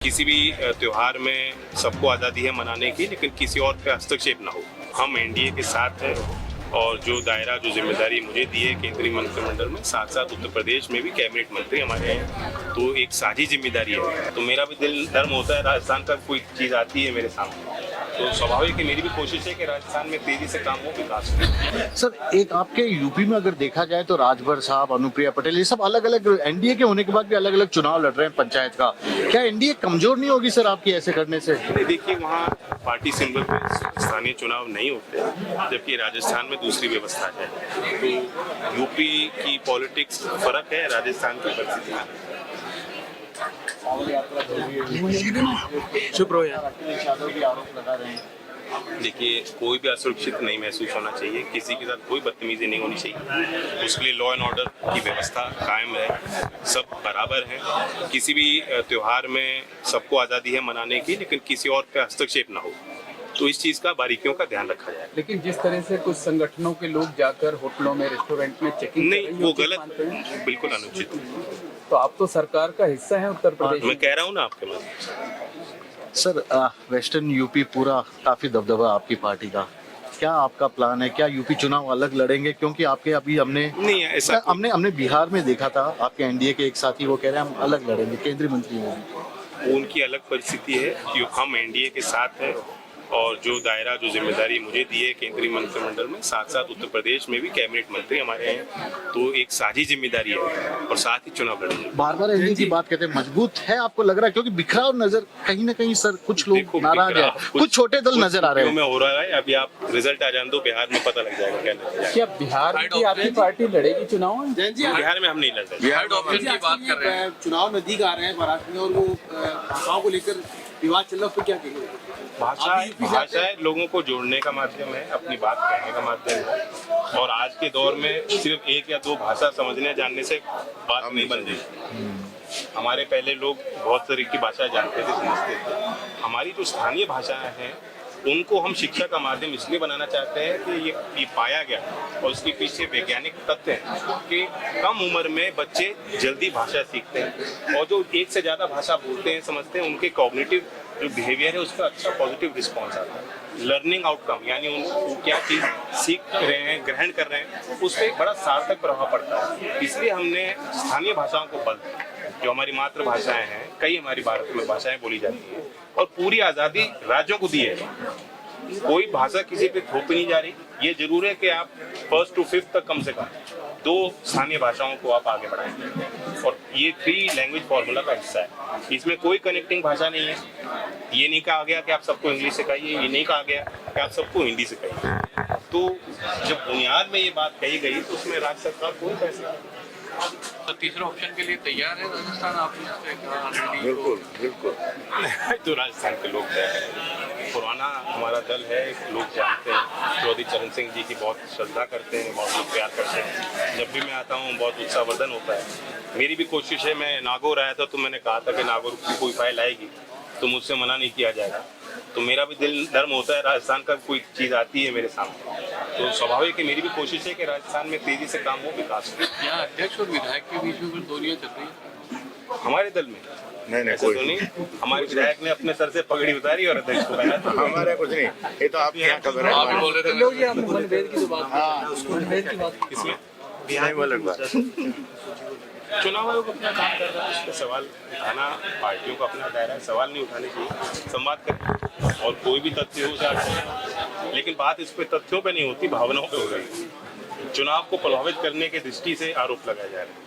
किसी भी त्योहार में सबको आज़ादी है मनाने की, लेकिन किसी और पे हस्तक्षेप ना हो। हम एनडीए के साथ हैं और जो दायरा जो जिम्मेदारी मुझे दी है केंद्रीय मंत्रिमंडल में, साथ साथ उत्तर प्रदेश में भी कैबिनेट मंत्री हमारे हैं, तो एक साझी जिम्मेदारी है। तो मेरा भी दिल नर्म होता है, राजस्थान का कोई चीज़ आती है मेरे सामने तो स्वाभाविक है मेरी भी कोशिश है कि राजस्थान में तेजी से काम हो, विकास हो। सर, एक आपके यूपी में अगर देखा जाए तो राजभर साहब, अनुप्रिया पटेल, ये सब अलग अलग एनडीए के होने के बाद भी अलग अलग चुनाव लड़ रहे हैं पंचायत का। क्या एनडीए कमजोर नहीं होगी सर आपकी ऐसे करने से? देखिए, वहाँ पार्टी सिंबल पे स्थानीय चुनाव नहीं होते, जबकि राजस्थान में दूसरी व्यवस्था है। तो यूपी की पॉलिटिक्स फर्क है, राजस्थान की परिस्थितियाँ। चुप रहो यार। आरोप लगा रहे हैं। देखिए, कोई भी असुरक्षित नहीं महसूस होना चाहिए, किसी के साथ कोई बदतमीजी नहीं होनी चाहिए। उसके लिए लॉ एंड ऑर्डर की व्यवस्था कायम है, सब बराबर हैं। किसी भी त्योहार में सबको आज़ादी है मनाने की, लेकिन किसी और पे हस्तक्षेप ना हो, तो इस चीज़ का बारीकियों का ध्यान रखा जाए। लेकिन जिस तरह से कुछ संगठनों के लोग जाकर होटलों में, रेस्टोरेंट में चेकिंग नहीं, वो गलत, बिल्कुल अनुचित। तो आप तो सरकार का हिस्सा है उत्तर प्रदेश। मैं कह रहा हूँ ना आपके मन। सर, वेस्टर्न यूपी पूरा काफी दबदबा आपकी पार्टी का, क्या आपका प्लान है? क्या यूपी चुनाव अलग लड़ेंगे? क्योंकि आपके अभी हमने नहीं ऐसा हमने बिहार में देखा था, आपके एनडीए के एक साथी वो कह रहे हैं हम अलग लड़ेंगे, केंद्रीय मंत्री होंगे। उनकी अलग परिस्थिति है कि हम एनडीए के साथ हैं और जो दायरा जो जिम्मेदारी मुझे दी है केंद्रीय मंत्रिमंडल में, साथ साथ उत्तर प्रदेश में भी कैबिनेट मंत्री हमारे हैं, तो एक साझी जिम्मेदारी है और साथ ही चुनाव लड़ेंगे। बार बार एनडीए की बात कहते हैं, मजबूत है आपको लग रहा है? क्योंकि बिखराव नजर कहीं ना कहीं सर, कुछ लोग नाराज है, कुछ छोटे दल नजर आ रहे हैं। में हो रहा है, अभी आप रिजल्ट आ जाने दो, बिहार में पता लग जाएगा क्या नतीजा। क्या बिहार की आपकी पार्टी लड़ेगी चुनाव? बिहार में हम नहीं लड़ सकते। बिहार डॉक्टर की बात कर रहे हैं, चुनाव नजदीक आ रहे हैं महाराष्ट्र में, और वो भाषाओं को लेकर विवाद चल रहा है, उस पर क्या कहेंगे? भाषा लोगों को जोड़ने का माध्यम है, अपनी बात कहने का माध्यम है, और आज के दौर में सिर्फ एक या दो भाषा समझने जानने से बात नहीं बन रही। हमारे पहले लोग बहुत तरह की भाषा जानते थे, समझते थे। हमारी जो स्थानीय भाषाएं हैं उनको हम शिक्षा का माध्यम इसलिए बनाना चाहते हैं कि ये पाया गया और उसके पीछे वैज्ञानिक तथ्य है कि कम उम्र में बच्चे जल्दी भाषा सीखते हैं, और जो एक से ज़्यादा भाषा बोलते हैं, समझते हैं, उनके कॉग्निटिव जो बिहेवियर है उसका अच्छा पॉजिटिव रिस्पॉन्स आता है। लर्निंग आउटकम यानी उनको क्या चीज़ सीख रहे हैं, ग्रहण कर रहे हैं, उस पर एक बड़ा सार्थक प्रभाव पड़ता है। इसलिए हमने स्थानीय भाषाओं को बल दिया, जो हमारी मातृभाषाएं हैं, कई हमारी भारत में भाषाएं बोली जाती हैं, और पूरी आज़ादी राज्यों को दी है। कोई भाषा किसी पे थोपी नहीं जा रही। ये जरूर है कि आप 1st to 5th तक कम से कम 2 स्थानीय भाषाओं को आप आगे बढ़ाएंगे, और ये 3 लैंग्वेज फॉर्मूला का हिस्सा है। इसमें कोई कनेक्टिंग भाषा नहीं है। ये नहीं कहा गया कि आप सबको इंग्लिश सिखाइए, ये नहीं कहा गया कि आप सबको हिंदी सिखाइए। तो जब बुनियाद में ये बात कही गई तो उसमें राज्य सरकार कोई फैसला। तो तीसरे ऑप्शन के लिए तैयार है राजस्थान? आपने बिल्कुल बिल्कुल तो राजस्थान के लोग पुराना हमारा दल है, लोग जानते हैं। चौधरी चरण सिंह जी की बहुत श्रद्धा करते हैं, बहुत लोग प्यार करते हैं। जब भी मैं आता हूँ बहुत उत्साहवर्धन होता है। मेरी भी कोशिश है, मैं नागौर आया था तो मैंने कहा था कि नागौर की कोई फाइल आएगी तो मुझसे मना नहीं किया जाएगा। तो मेरा भी दिल नर्म होता है, राजस्थान का कोई चीज़ आती है मेरे सामने तो स्वाभाविक है मेरी भी कोशिश है कि राजस्थान में तेजी से काम हो, विकास हो। यहाँ अध्यक्ष और विधायक के बीच में दोनियां चल रही है हमारे दल में नहीं कोई तो नहीं। हमारे विधायक ने अपने सर से पगड़ी उतारी और अध्यक्ष को पहना। हमारे कुछ नहीं, ये तो आप यहाँ खबर है। आप बोल रहे थे मनभेद की बात इसमें नहीं बोल चुनाव आयोग अपना काम कर रहा है, उस पर सवाल उठाना पार्टियों का अपना दायरा है, सवाल नहीं उठाने चाहिए, संवाद करें और कोई भी तथ्य हो जाए, लेकिन बात इस पे तथ्यों पे नहीं होती, भावनाओं पे हो रही है। चुनाव को प्रभावित करने की दृष्टि से आरोप लगाए जा रहे हैं।